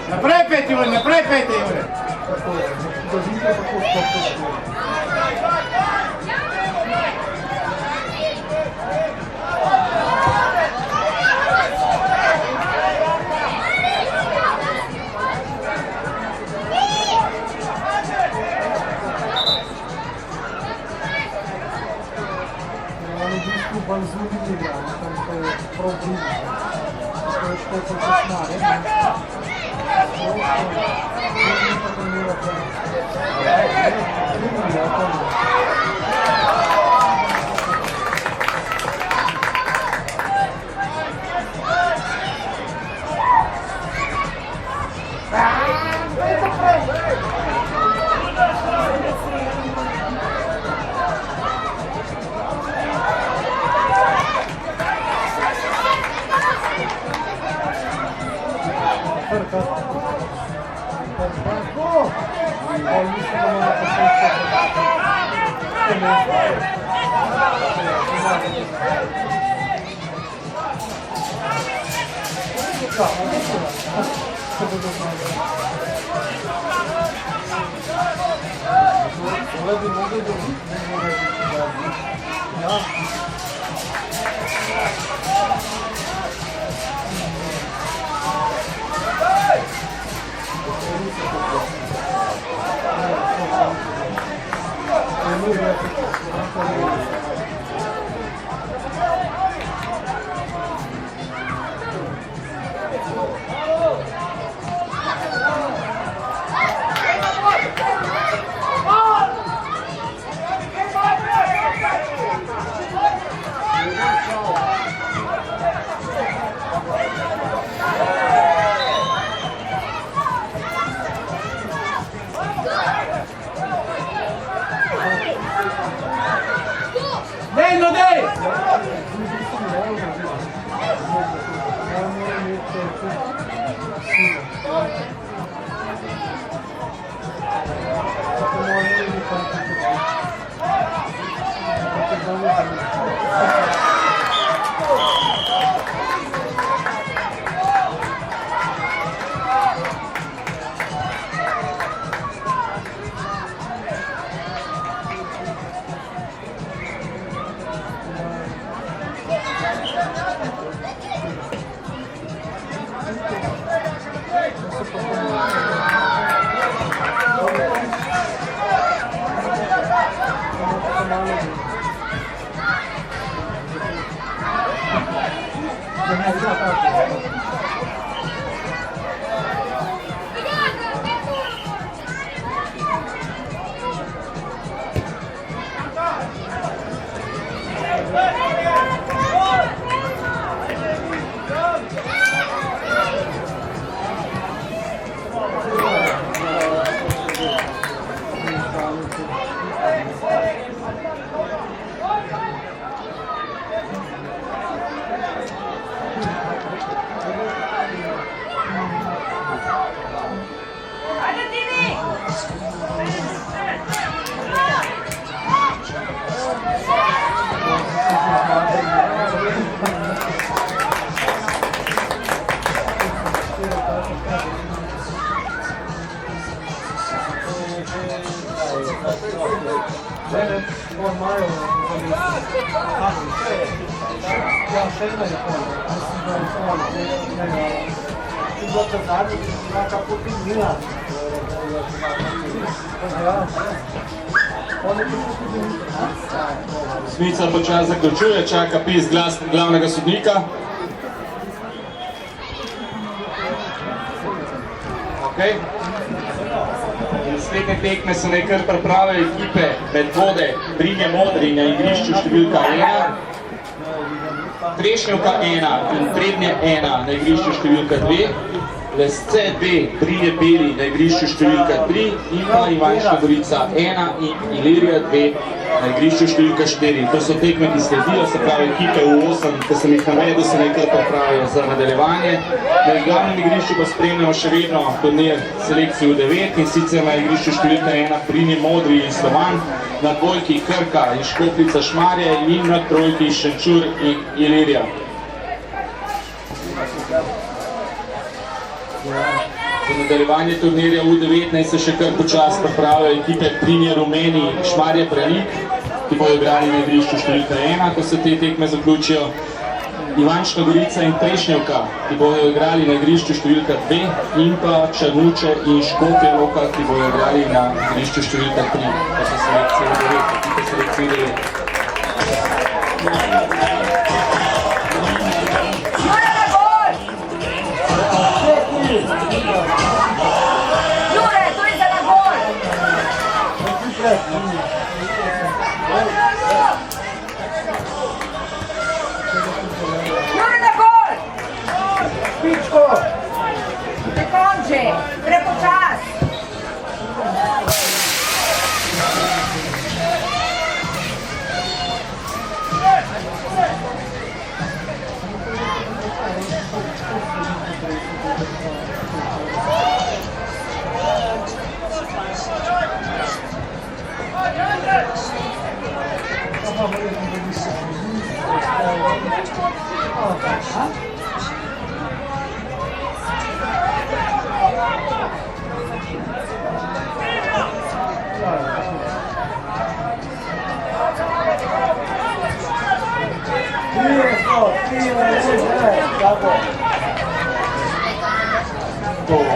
Naprej peti, Igor, naprej peti, Igor. Smica počas zaključuje, čaka pis glavnega sodnika. Naslednje tekme so nekaj priprave ekipe Medvode, Brinje Modri na igrišču številka 1, Trešnjevka 1 in Prednje 1 na igrišču številka 2, Lesce 2, Brinje Beli na igrišču številka 3 in pa Ivančna Gorica 1 in Ilirija 2 na igrišču številka 4. To so tekme, ki sledijo, se pravi ekipe v 8, ki sem jih navedel, se nekaj pripravijo za nadaljevanje. Na glavnem igrišču pa spremljamo še vedno turnir selekcije v 9 in sicer na igrišču številka 1 Brinje Modri in Slovan, na dvojki Krka in Škoplica Šmarje in na trojki Šenčur in Ilirija. Za nadaljevanje turnirja U19 se še kar počas pripravljajo ekipe Brinje Rumeni in Šmarje Branik, ki bodo igrali na igrišču številka 1, ko se te tekme zaključijo. Ivančna Gorica in Trešnjevka, ki bodo igrali na igrišču številka 2 in pa Črnuče in Škofja Loka, ki bodo igrali na igrišču številka 3. To so selekcije v 9, ekipe selekcije v 9. Prepočas!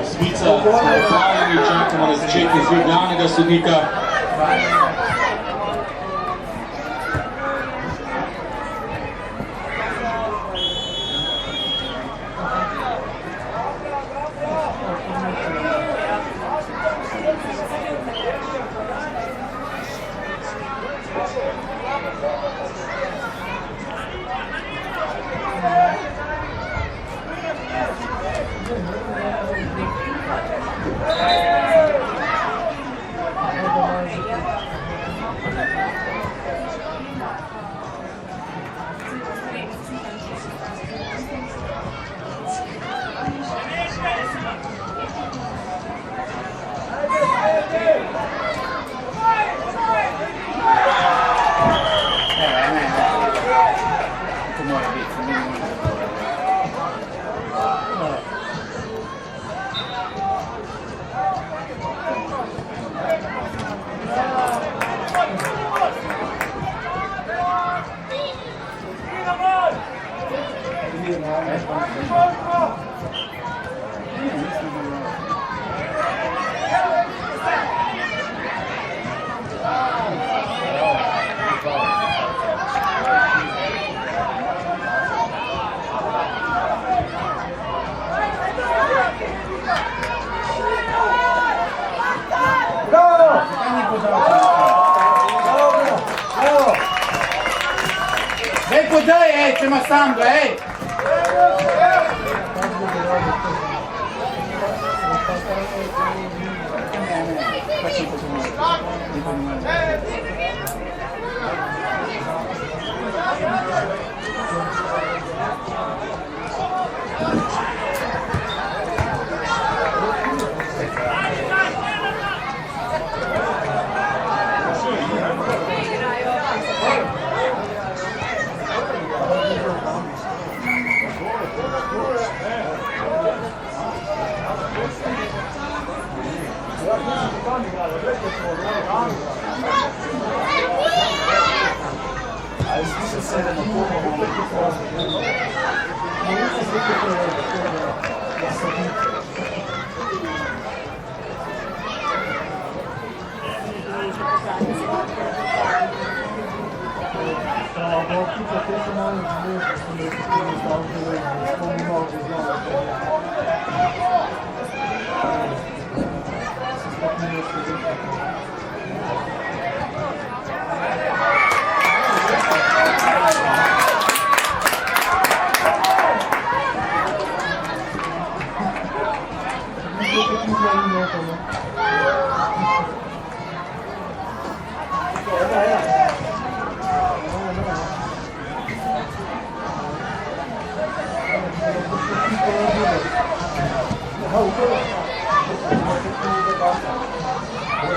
Smica, smo pripravljeni, čakamo na začetni izvid glavnega sodnika. Vem podaj, če ima sam, ej!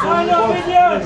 Hala biliyor.